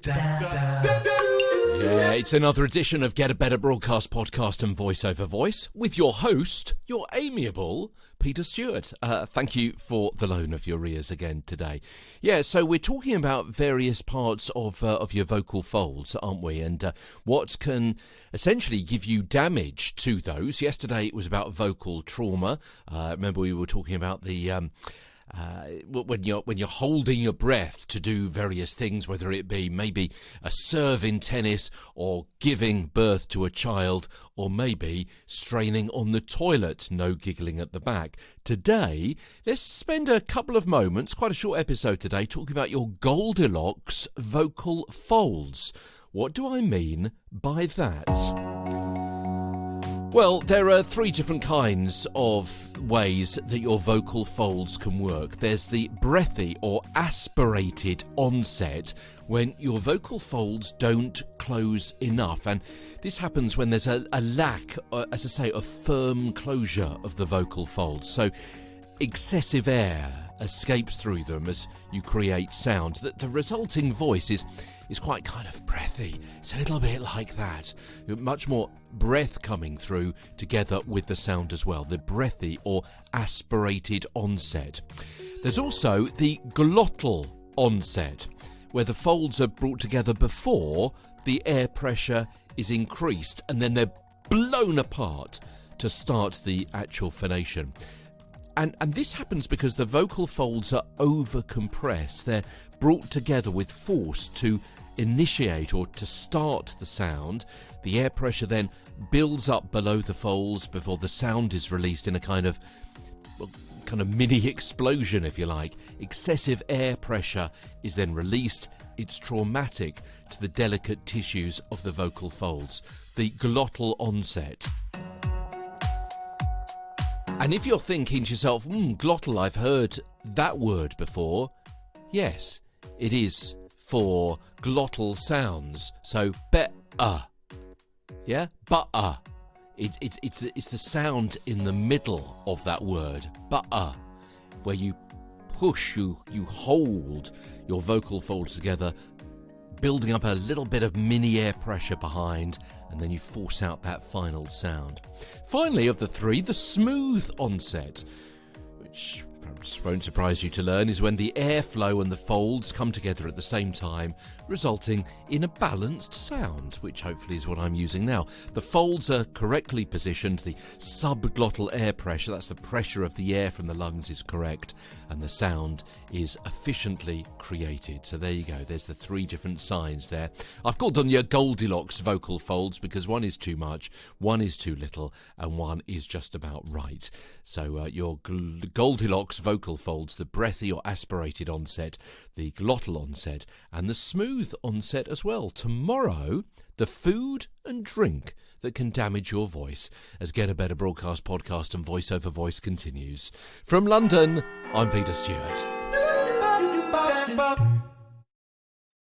Yeah, it's another edition of Get a Better Broadcast Podcast and Voice Over Voice with your host, your amiable Peter Stewart. Thank you for the loan of your ears again today. Yeah, so we're talking about various parts of your vocal folds, aren't we? And what can essentially give you damage to those. Yesterday it was about vocal trauma. Remember we were talking about the... when you're holding your breath to do various things, whether it be maybe a serve in tennis or giving birth to a child or maybe straining on the toilet, no giggling at the back. Today, let's spend a couple of moments, quite a short episode today, talking about your Goldilocks vocal folds. What do I mean by that? Well, there are three different kinds of ways that your vocal folds can work. There's the breathy or aspirated onset, when your vocal folds don't close enough. And this happens when there's a lack, as I say, of firm closure of the vocal folds. So excessive air escapes through them as you create sound. The resulting voice is quite kind of breathy. It's a little bit like that. Much more breath coming through together with the sound as well. The breathy or aspirated onset. There's also the glottal onset, where the folds are brought together before the air pressure is increased and then they're blown apart to start the actual phonation. And this happens because the vocal folds are over-compressed. They're brought together with force to initiate or to start the sound. The air pressure then builds up below the folds before the sound is released in a kind of mini explosion, if you like. Excessive air pressure is then released. It's traumatic to the delicate tissues of the vocal folds. The glottal onset. And if you're thinking to yourself, glottal, I've heard that word before. Yes, it is for glottal sounds. So, yeah, but It's the sound in the middle of that word, where you push, you hold your vocal folds together, building up a little bit of mini air pressure behind, and then you force out that final sound. Finally, of the three, the smooth onset, which perhaps won't surprise you to learn, is when the airflow and the folds come together at the same time, resulting in a balanced sound, which hopefully is what I'm using now. The folds are correctly positioned, the subglottal air pressure, that's the pressure of the air from the lungs, is correct, and the sound is efficiently created. So there you go, there's the three different signs there. I've called them your Goldilocks vocal folds because one is too much, one is too little, and one is just about right. So your Goldilocks vocal folds, the breathy or aspirated onset, the glottal onset, and the smooth onset as well. Tomorrow, the food and drink that can damage your voice, as Get a Better Broadcast Podcast and Voice Over Voice continues. From London, I'm Peter Stewart.